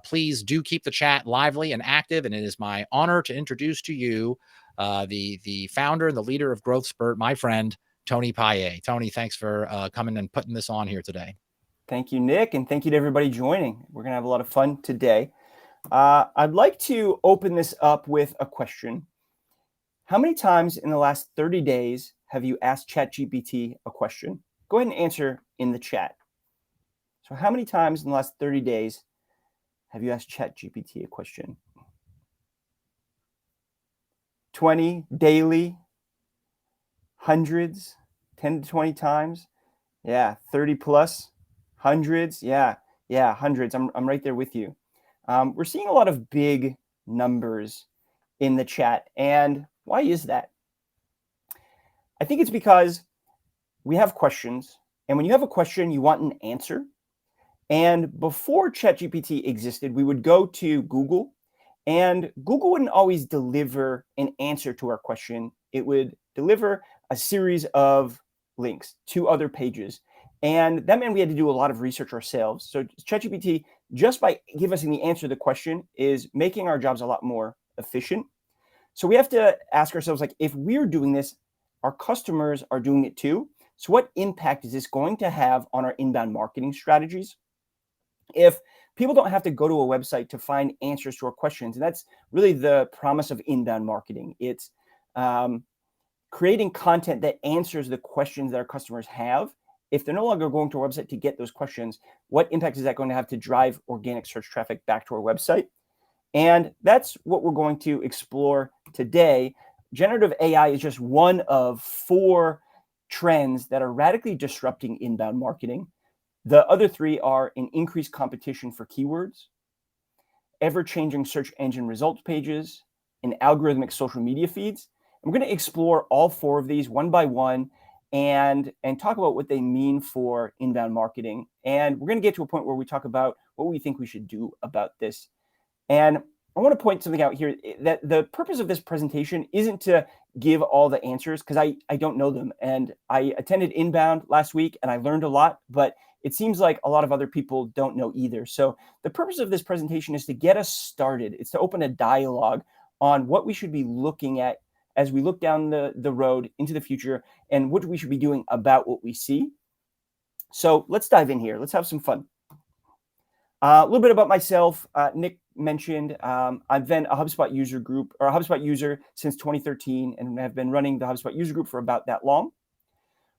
please do keep the chat lively and active. And it is my honor to introduce to you the founder and the leader of Growth Spurt, my friend, Tony Paye. Tony, thanks for coming and putting this on here today. Thank you, Nick, and thank you to everybody joining. We're going to have a lot of fun today. I'd like to open this up with a question. How many times in the last 30 days have you asked ChatGPT a question? Go ahead and answer in the chat. So how many times in the last 30 days have you asked ChatGPT a question? 20 daily, hundreds, 10 to 20 times. Yeah, 30 plus, hundreds. Yeah, hundreds. I'm right there with you. We're seeing a lot of big numbers in the chat. And why is that? I think it's because we have questions. And when you have a question, you want an answer. And before ChatGPT existed, we would go to Google, and Google wouldn't always deliver an answer to our question. It would deliver a series of links to other pages. And that meant we had to do a lot of research ourselves. So ChatGPT, just by giving us the answer to the question, is making our jobs a lot more efficient. So we have to ask ourselves, like, if we're doing this, our customers are doing it too. So what impact is this going to have on our inbound marketing strategies? If people don't have to go to a website to find answers to our questions, and that's really the promise of inbound marketing. It's creating content that answers the questions that our customers have. If they're no longer going to our website to get those questions, what impact is that going to have to drive organic search traffic back to our website? And that's what we're going to explore today. Generative AI is just one of 4 trends that are radically disrupting inbound marketing. The other 3 are an increased competition for keywords, ever-changing search engine results pages, and algorithmic social media feeds. And we're going to explore all 4 of these one by one and talk about what they mean for inbound marketing. And we're going to get to a point where we talk about what we think we should do about this. And I want to point something out here, that the purpose of this presentation isn't to give all the answers, because I don't know them. And I attended Inbound last week and I learned a lot, but it seems like a lot of other people don't know either. So the purpose of this presentation is to get us started. It's to open a dialogue on what we should be looking at as we look down the road into the future, and what we should be doing about what we see. So let's dive in here. Let's have some fun. A little bit about myself. Nick mentioned I've been a HubSpot user group, or a HubSpot user, since 2013, and have been running the HubSpot user group for about that long.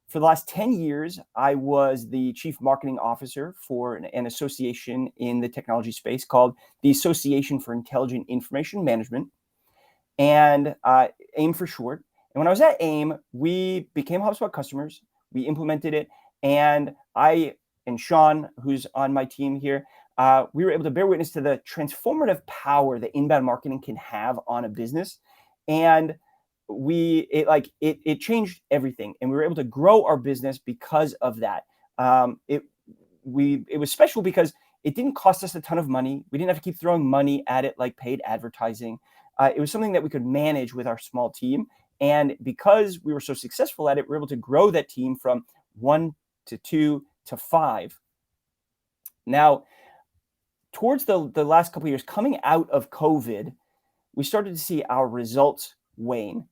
For the last 10 years, I was the chief marketing officer for an association in the technology space called the Association for Intelligent Information Management, and AIM for short. And when I was at AIM, we became HubSpot customers. We implemented it, and I and Sean, who's on my team here, we were able to bear witness to the transformative power that inbound marketing can have on a business. And it changed everything, and we were able to grow our business because of that. It was special because it didn't cost us a ton of money. We didn't have to keep throwing money at it like paid advertising. It was something that we could manage with our small team. And because we were so successful at it, we were able to grow that team from 1 to 2 to 5. Now, towards the last couple of years, coming out of COVID, we started to see our results wane.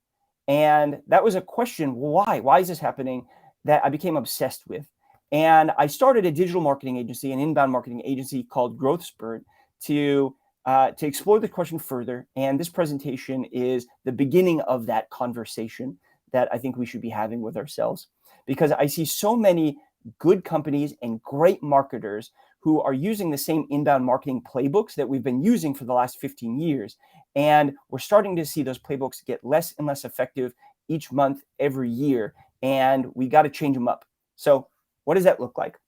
And that was a question, why? Why is this happening? That I became obsessed with. And I started a digital marketing agency, an inbound marketing agency called Growth Spurt, to explore the question further. And this presentation is the beginning of that conversation that I think we should be having with ourselves. Because I see so many good companies and great marketers who are using the same inbound marketing playbooks that we've been using for the last 15 years. And we're starting to see those playbooks get less and less effective each month, every year. And we got to change them up. So what does that look like?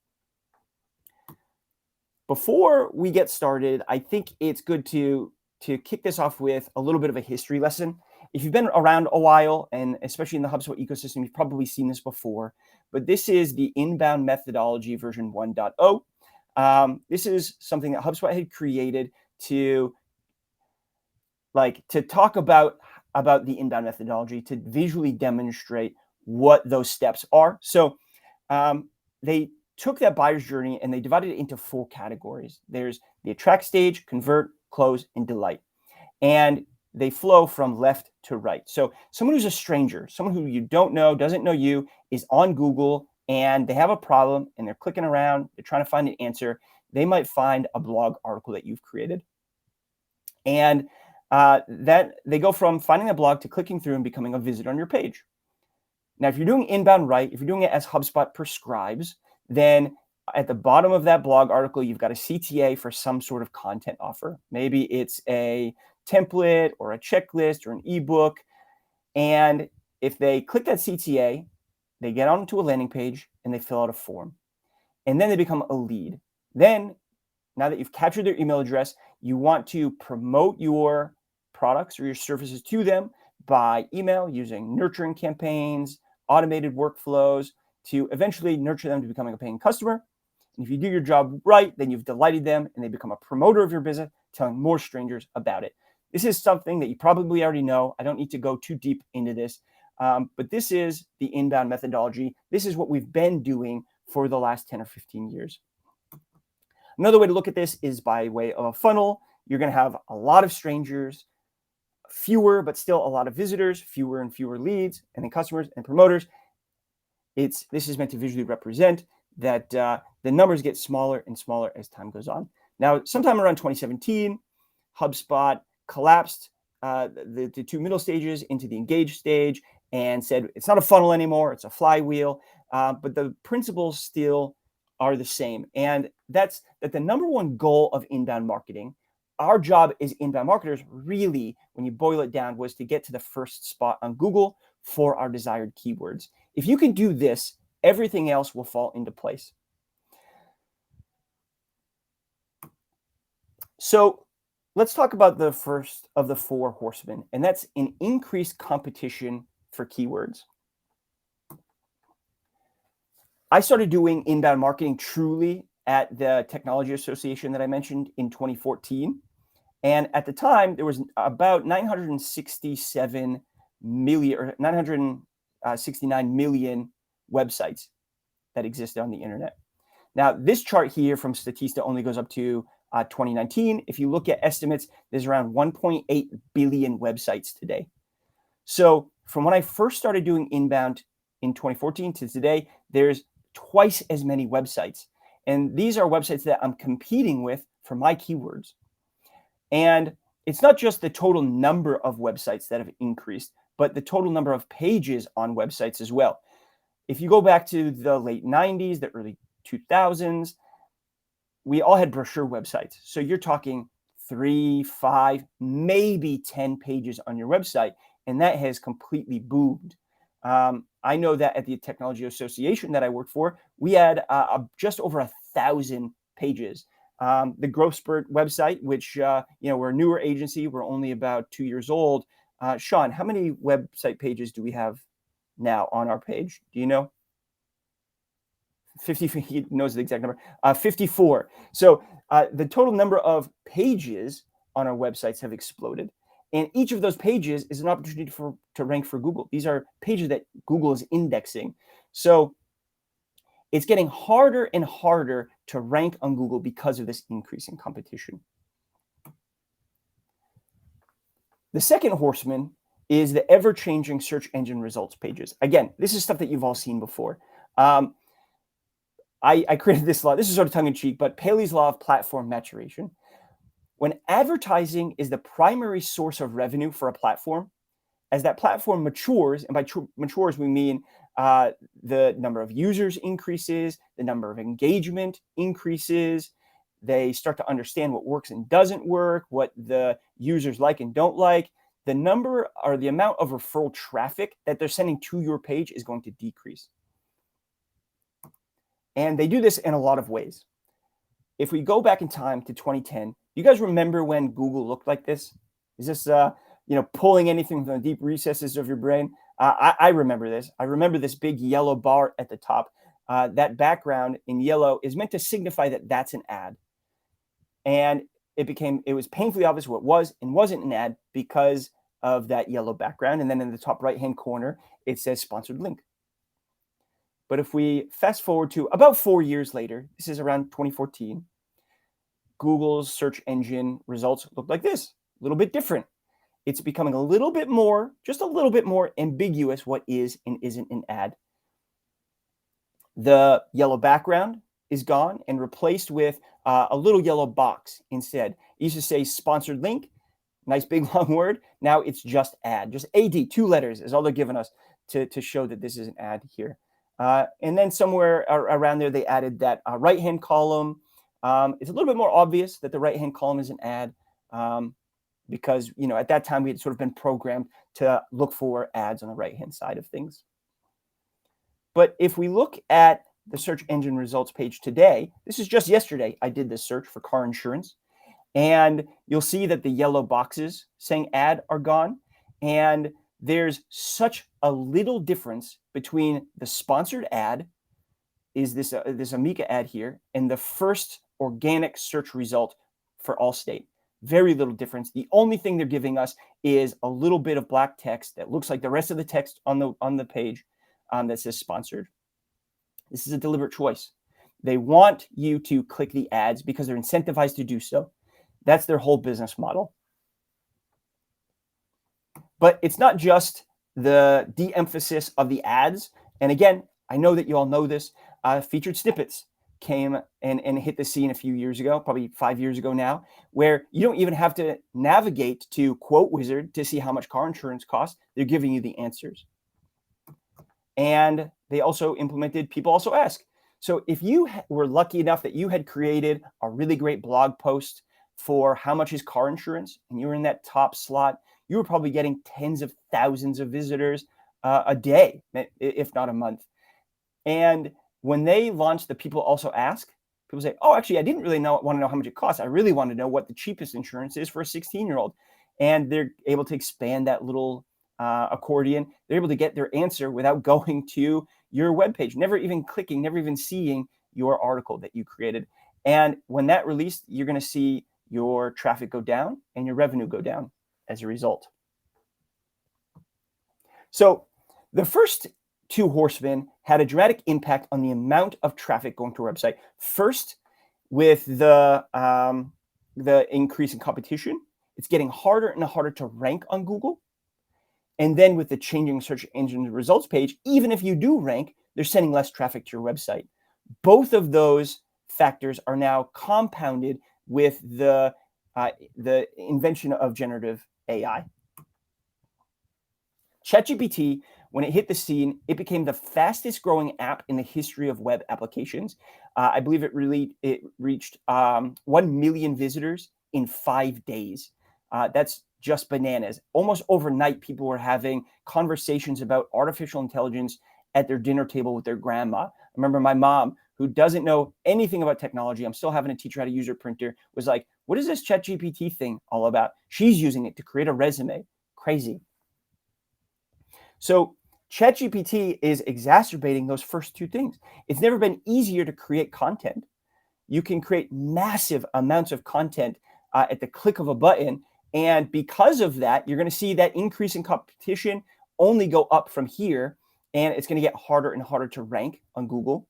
Before we get started, I think it's good to kick this off with a little bit of a history lesson. If you've been around a while, and especially in the HubSpot ecosystem, you've probably seen this before, but this is the inbound methodology version 1.0. This is something that HubSpot had created to talk about the inbound methodology, to visually demonstrate what those steps are. So they took that buyer's journey and they divided it into 4 categories. There's the attract stage, convert, close, and delight. And they flow from left to right. So someone who's a stranger, someone who you don't know, doesn't know you, is on Google and they have a problem and they're clicking around, they're trying to find an answer. They might find a blog article that you've created. And that they go from finding a blog to clicking through and becoming a visitor on your page. Now, if you're doing inbound right, if you're doing it as HubSpot prescribes, then at the bottom of that blog article, you've got a CTA for some sort of content offer. Maybe it's a template or a checklist or an ebook. And if they click that CTA, they get onto a landing page and they fill out a form. And then they become a lead. Then, now that you've captured their email address, you want to promote your products or your services to them by email using nurturing campaigns, automated workflows to eventually nurture them to becoming a paying customer. And if you do your job right, then you've delighted them and they become a promoter of your business, telling more strangers about it. This is something that you probably already know. I don't need to go too deep into this, but this is the inbound methodology. This is what we've been doing for the last 10 or 15 years. Another way to look at this is by way of a funnel. You're going to have a lot of strangers, fewer, but still a lot of visitors, fewer and fewer leads, and then customers and promoters. This is meant to visually represent that the numbers get smaller and smaller as time goes on. Now, sometime around 2017, HubSpot collapsed the 2 middle stages into the engage stage and said it's not a funnel anymore, it's a flywheel, but the principles still are the same. And that's that the number one goal of inbound marketing, our job as inbound marketers, really, when you boil it down, was to get to the first spot on Google for our desired keywords. If you can do this, everything else will fall into place. So let's talk about the first of the 4 horsemen, and that's an increased competition for keywords. I started doing inbound marketing truly at the Technology Association that I mentioned in 2014. And at the time, there was about 967 million or 969 million websites that existed on the internet. Now, this chart here from Statista only goes up to 2019. If you look at estimates, there's around 1.8 billion websites today. So from when I first started doing inbound in 2014 to today, there's twice as many websites. And these are websites that I'm competing with for my keywords. And it's not just the total number of websites that have increased, but the total number of pages on websites as well. If you go back to the late 90s, the early 2000s, we all had brochure websites. So you're talking 3, 5, maybe 10 pages on your website. And that has completely boomed. I know that at the Technology Association that I worked for, we had just over 1,000 pages. The Growth Spurt website, which we're a newer agency, we're only about 2 years old. Sean, how many website pages do we have now on our page? Do you know? 50. He knows the exact number. 54. So the total number of pages on our websites have exploded. And each of those pages is an opportunity to rank for Google. These are pages that Google is indexing. So it's getting harder and harder to rank on Google because of this increase in competition. The second horseman is the ever-changing search engine results pages. Again, this is stuff that you've all seen before. I created this law. This is sort of tongue-in-cheek, but Paley's law of platform maturation. When advertising is the primary source of revenue for a platform, as that platform matures, and by matures we mean the number of users increases, the number of engagement increases, they start to understand what works and doesn't work, what the users like and don't like, the number or the amount of referral traffic that they're sending to your page is going to decrease. And they do this in a lot of ways. If we go back in time to 2010, you guys remember when Google looked like this? Is this, pulling anything from the deep recesses of your brain? I remember this. I remember this big yellow bar at the top. That background in yellow is meant to signify that that's an ad. And it was painfully obvious what was and wasn't an ad because of that yellow background. And then in the top right-hand corner, it says sponsored link. But if we fast forward to about 4 years later, this is around 2014, Google's search engine results look like this, a little bit different. It's becoming a little bit more, just a little bit more ambiguous what is and isn't an ad. The yellow background is gone and replaced with a little yellow box instead. It used to say sponsored link, nice big long word. Now it's just ad, just AD, 2 letters is all they're giving us to show that this is an ad here. And then somewhere around there, they added that right-hand column. It's a little bit more obvious that the right-hand column is an ad because, at that time we had sort of been programmed to look for ads on the right-hand side of things. But if we look at the search engine results page today, this is just yesterday, I did this search for car insurance, and you'll see that the yellow boxes saying ad are gone. And there's such a little difference between the sponsored ad, is this Amica ad here, and the first organic search result for Allstate. Very little difference. The only thing they're giving us is a little bit of black text that looks like the rest of the text on the page that says sponsored. This is a deliberate choice. They want you to click the ads because they're incentivized to do so. That's their whole business model. But it's not just the de-emphasis of the ads. And again, I know that you all know this. Featured snippets came and hit the scene a few years ago, probably 5 years ago now, where you don't even have to navigate to Quote Wizard to see how much car insurance costs. They're giving you the answers. And they also implemented People Also Ask. So if you were lucky enough that you had created a really great blog post for how much is car insurance, and you were in that top slot, you were probably getting tens of thousands of visitors a day, if not a month. And when they launched the People Also Ask, people say, oh, actually, I didn't really want to know how much it costs. I really want to know what the cheapest insurance is for a 16-year-old. And they're able to expand that little accordion. They're able to get their answer without going to your webpage, never even clicking, never even seeing your article that you created. And when that released, you're going to see your traffic go down and your revenue go down as a result. So the first 2 horsemen had a dramatic impact on the amount of traffic going to our website. First, with the increase in competition, it's getting harder and harder to rank on Google. And then with the changing search engine results page, even if you do rank, they're sending less traffic to your website. Both of those factors are now compounded with the invention of generative AI. ChatGPT, when it hit the scene, it became the fastest growing app in the history of web applications. I believe it reached 1 million visitors in 5 days. That's just bananas. Almost overnight, people were having conversations about artificial intelligence at their dinner table with their grandma. I remember my mom, who doesn't know anything about technology, I'm still having to teach her how to use her printer, was like, what is this ChatGPT thing all about? She's using it to create a resume. Crazy. So ChatGPT is exacerbating those first 2 things. It's never been easier to create content. You can create massive amounts of content at the click of a button. And because of that, you're going to see that increase in competition only go up from here. And it's going to get harder and harder to rank on Google.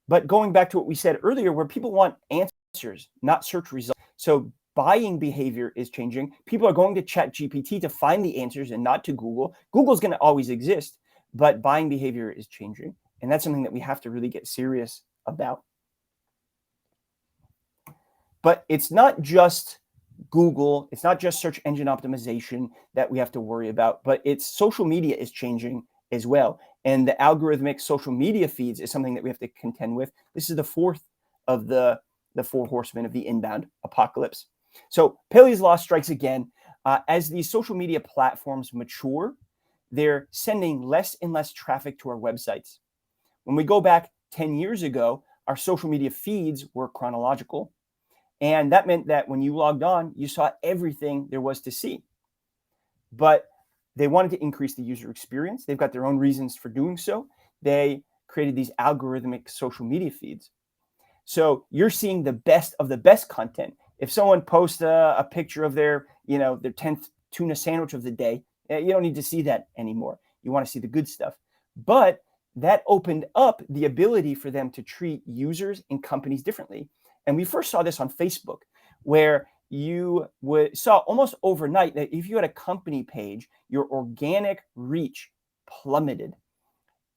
But going back to what we said earlier, where people want answers, not search results. So buying behavior is changing. People are going to ChatGPT to find the answers and not to Google. Google's going to always exist, but buying behavior is changing. And that's something that we have to really get serious about. But it's not just Google, it's not just search engine optimization that we have to worry about, but it's social media is changing as well. And the algorithmic social media feeds is something that we have to contend with. This is the fourth of the 4 horsemen of the inbound apocalypse. So Paley's law strikes again. As these social media platforms mature, they're sending less and less traffic to our websites. When we go back 10 years ago, our social media feeds were chronological. And that meant that when you logged on, you saw everything there was to see. But they wanted to increase the user experience. They've got their own reasons for doing so. They created these algorithmic social media feeds. So you're seeing the best of the best content. If someone posts a picture of their 10th tuna sandwich of the day, you don't need to see that anymore. You want to see the good stuff. But that opened up the ability for them to treat users and companies differently. And we first saw this on Facebook, where you saw almost overnight that if you had a company page, your organic reach plummeted.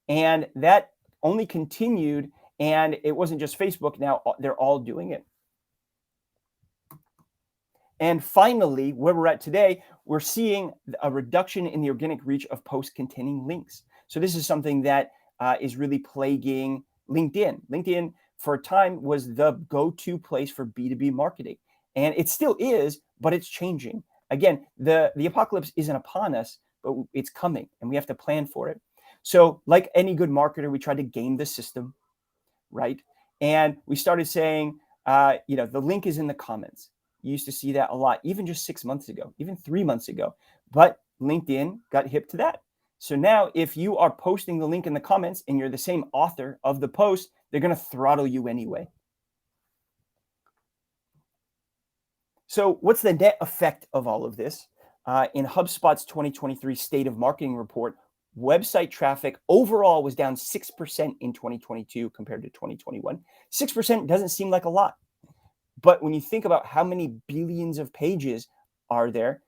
And that only continued. And it wasn't just Facebook. Now they're all doing it. And finally, where we're at today, we're seeing a reduction in the organic reach of posts containing links. So this is something that is really plaguing LinkedIn. LinkedIn, for a time, was the go-to place for B2B marketing. And it still is, but it's changing. Again, the apocalypse isn't upon us, but it's coming, and we have to plan for it. So like any good marketer, we tried to game the system, right? And we started saying, the link is in the comments. You used to see that a lot, even just 6 months ago, even 3 months ago. But LinkedIn got hip to that. So now if you are posting the link in the comments and you're the same author of the post, they're going to throttle you anyway. So what's the net effect of all of this? In HubSpot's 2023 State of Marketing report, website traffic overall was down 6% in 2022 compared to 2021. 6% doesn't seem like a lot. But when you think about how many billions of pages are there,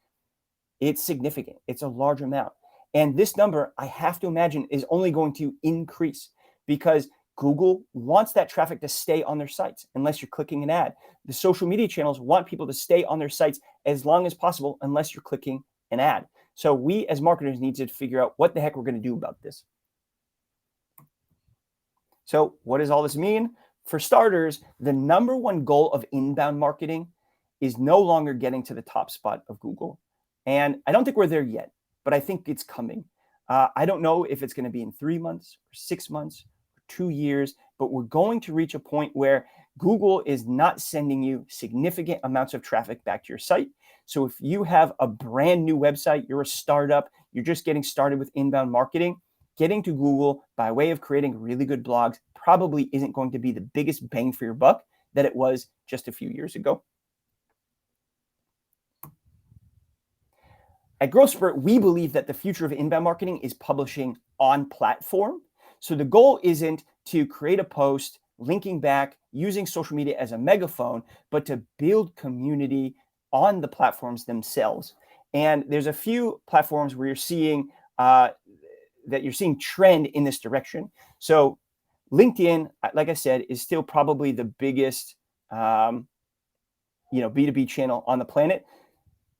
it's significant. It's a large amount. And this number, I have to imagine, is only going to increase because Google wants that traffic to stay on their sites unless you're clicking an ad. The social media channels want people to stay on their sites as long as possible unless you're clicking an ad. So we as marketers need to figure out what the heck we're going to do about this. So what does all this mean? For starters, the number one goal of inbound marketing is no longer getting to the top spot of Google. And I don't think we're there yet, but I think it's coming. I don't know if it's going to be in 3 months or 6 months or 2 years, but we're going to reach a point where Google is not sending you significant amounts of traffic back to your site. So if you have a brand new website, you're a startup, you're just getting started with inbound marketing, getting to Google by way of creating really good blogs probably isn't going to be the biggest bang for your buck that it was just a few years ago. At GrowthSpurt, we believe that the future of inbound marketing is publishing on platform. So the goal isn't to create a post, linking back, using social media as a megaphone, but to build community on the platforms themselves. And there's a few platforms where you're seeing trend in this direction. So LinkedIn, like I said, is still probably the biggest B2B channel on the planet.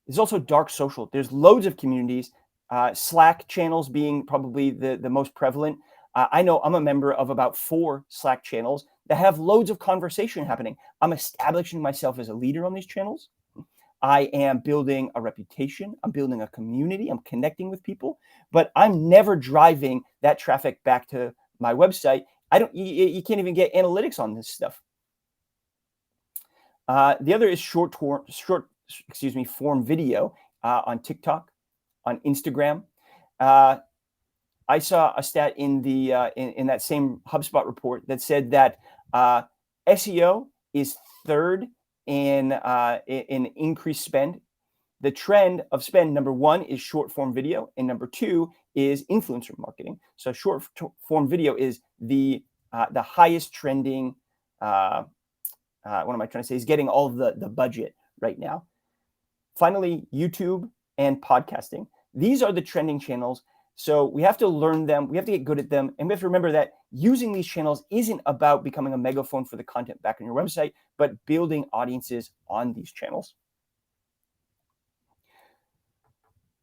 There's also dark social. There's loads of communities, Slack channels being probably the most prevalent. I know I'm a member of about 4 Slack channels that have loads of conversation happening. I'm establishing myself as a leader on these channels. I am building a reputation. I'm building a community. I'm connecting with people, but I'm never driving that traffic back to my website. You can't even get analytics on this stuff. The other is form video on TikTok, on Instagram. I saw a stat in that same HubSpot report that said that SEO is third in increased spend. The trend of spend, number 1 is short form video, and number 2 is influencer marketing. So short form video is the highest trending. What am I trying to say? Is getting all of the budget right now. Finally, YouTube and podcasting. These are the trending channels. So we have to learn them. We have to get good at them. And we have to remember that using these channels isn't about becoming a megaphone for the content back on your website, but building audiences on these channels.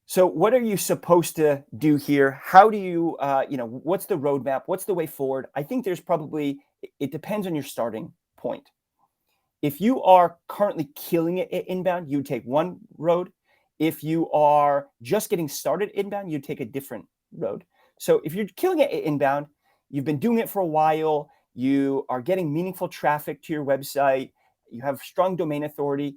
So what are you supposed to do here? How do you, what's the roadmap? What's the way forward? I think it depends on your starting point. If you are currently killing it at inbound, you take one road. If you are just getting started inbound, you take a different road. So if you're killing it at inbound, you've been doing it for a while, you are getting meaningful traffic to your website, you have strong domain authority,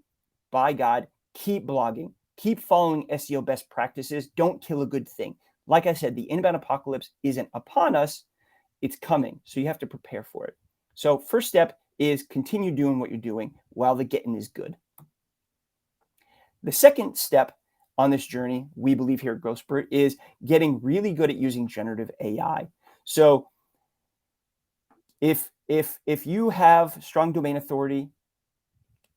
by God, keep blogging, keep following SEO best practices. Don't kill a good thing. Like I said, the inbound apocalypse isn't upon us, it's coming. So you have to prepare for it. So first step is continue doing what you're doing while the getting is good. The second step on this journey, we believe here at GrowthSpurt, is getting really good at using generative AI. So If you have strong domain authority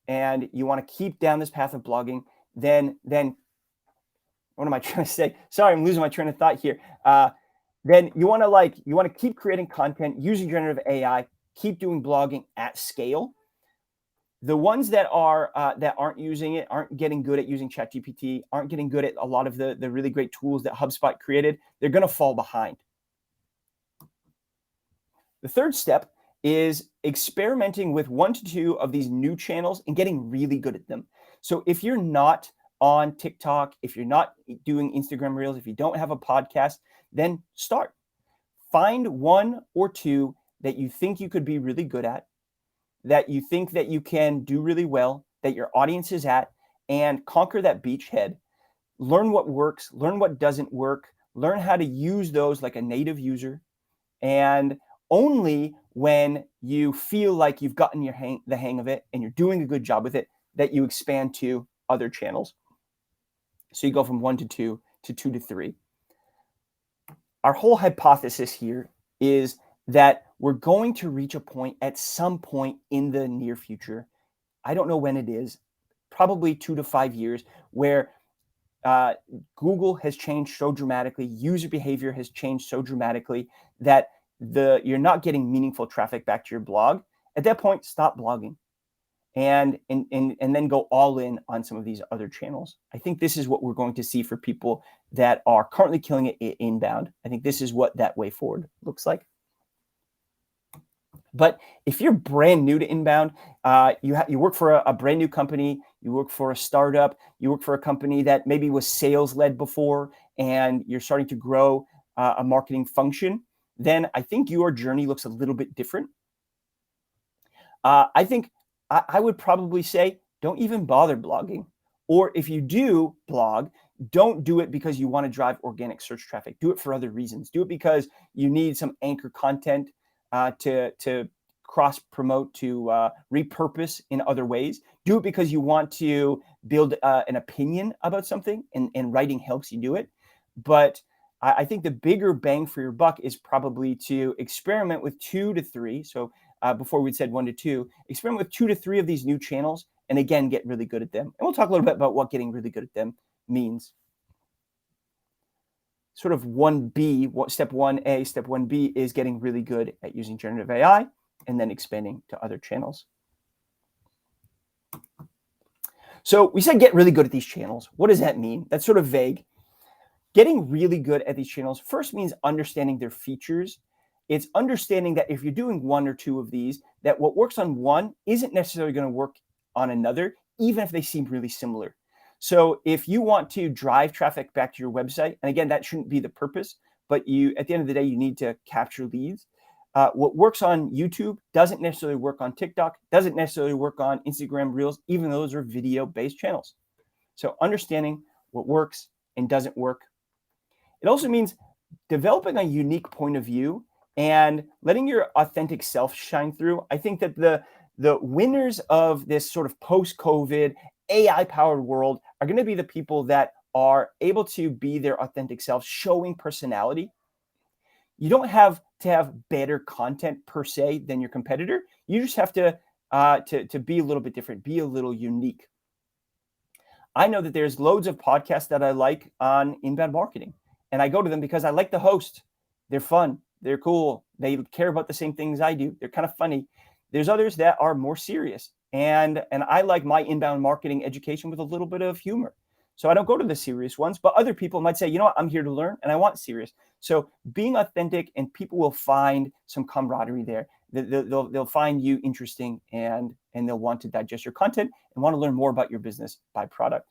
and you want to keep down this path of blogging, then what am I trying to say? Sorry, I'm losing my train of thought here. Then you want to keep creating content using generative AI, keep doing blogging at scale. The ones that aren't using it, aren't getting good at using ChatGPT, aren't getting good at a lot of the really great tools that HubSpot created, they're going to fall behind. The third step is experimenting with 1 to 2 of these new channels and getting really good at them. So if you're not on TikTok, if you're not doing Instagram Reels, if you don't have a podcast, then start. Find 1 or 2 that you think you could be really good at, that you think that you can do really well, that your audience is at, and conquer that beachhead. Learn what works, learn what doesn't work, learn how to use those like a native user. And only when you feel like you've gotten the hang of it and you're doing a good job with it, that you expand to other channels. So you go from 1 to 2 to 2 to 3. Our whole hypothesis here is that we're going to reach a point at some point in the near future. I don't know when it is, probably 2 to 5 years, where Google has changed so dramatically, user behavior has changed so dramatically that you're not getting meaningful traffic back to your blog. At that point, stop blogging and then go all in on some of these other channels. I think this is what we're going to see for people that are currently killing it inbound. I think this is what that way forward looks like. But if you're brand new to inbound, you work for a brand new company, you work for a startup, you work for a company that maybe was sales led before, and you're starting to grow a marketing function, then I think your journey looks a little bit different. I think I would probably say, don't even bother blogging. Or if you do blog, don't do it because you want to drive organic search traffic. Do it for other reasons. Do it because you need some anchor content to cross promote, to repurpose in other ways. Do it because you want to build an opinion about something, and writing helps you do it. But I think the bigger bang for your buck is probably to experiment with 2 to 3. So before we'd said 1 to 2, experiment with 2 to 3 of these new channels, and again, get really good at them. And we'll talk a little bit about what getting really good at them means. Sort of 1B, step 1A, step 1B is getting really good at using generative AI and then expanding to other channels. So we said get really good at these channels. What does that mean? That's sort of vague. Getting really good at these channels first means understanding their features. It's understanding that if you're doing 1 or 2 of these, that what works on one isn't necessarily going to work on another, even if they seem really similar. So if you want to drive traffic back to your website, and again, that shouldn't be the purpose, but at the end of the day, you need to capture leads. What works on YouTube doesn't necessarily work on TikTok, doesn't necessarily work on Instagram Reels, even though those are video-based channels. So understanding what works and doesn't work. It also means developing a unique point of view and letting your authentic self shine through. I think that the winners of this sort of post-COVID AI-powered world are going to be the people that are able to be their authentic self, showing personality. You don't have to have better content per se than your competitor. You just have to be a little bit different, be a little unique. I know that there's loads of podcasts that I like on inbound marketing, and I go to them because I like the host. They're fun. They're cool. They care about the same things I do. They're kind of funny. There's others that are more serious. And I like my inbound marketing education with a little bit of humor. So I don't go to the serious ones, but other people might say, you know what, I'm here to learn and I want serious. So being authentic, and people will find some camaraderie there. They'll find you interesting, and they'll want to digest your content and want to learn more about your business by product.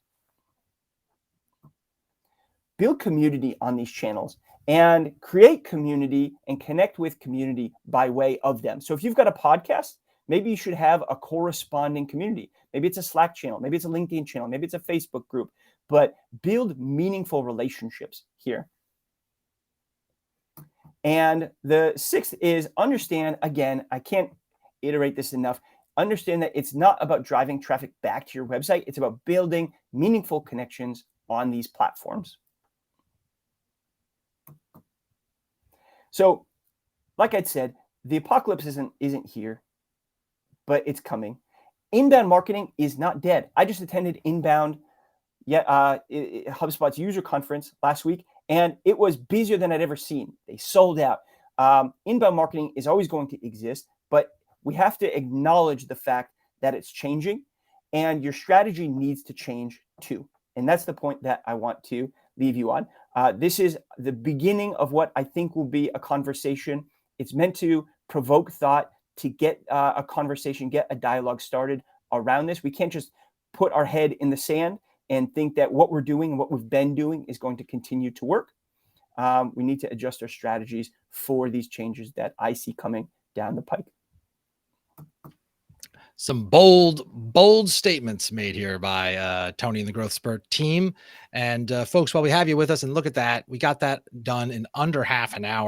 Build community on these channels and create community and connect with community by way of them. So if you've got a podcast, maybe you should have a corresponding community. Maybe it's a Slack channel, maybe it's a LinkedIn channel, maybe it's a Facebook group, but build meaningful relationships here. And the 6th is understand, again, I can't iterate this enough, understand that it's not about driving traffic back to your website. It's about building meaningful connections on these platforms. So like I'd said, the apocalypse isn't here, but it's coming. Inbound marketing is not dead. I just attended Inbound, HubSpot's user conference last week, and it was busier than I'd ever seen. They sold out. Inbound marketing is always going to exist, but we have to acknowledge the fact that it's changing, and your strategy needs to change too. And that's the point that I want to leave you on. This is the beginning of what I think will be a conversation. It's meant to provoke thought, to get a conversation, get a dialogue started around this. We can't just put our head in the sand and think that what we're doing and what we've been doing is going to continue to work. We need to adjust our strategies for these changes that I see coming down the pike. Some bold statements made here by Tony and the Growth Spurt team. And folks, while we have you with us, and look at that, we got that done in under half an hour.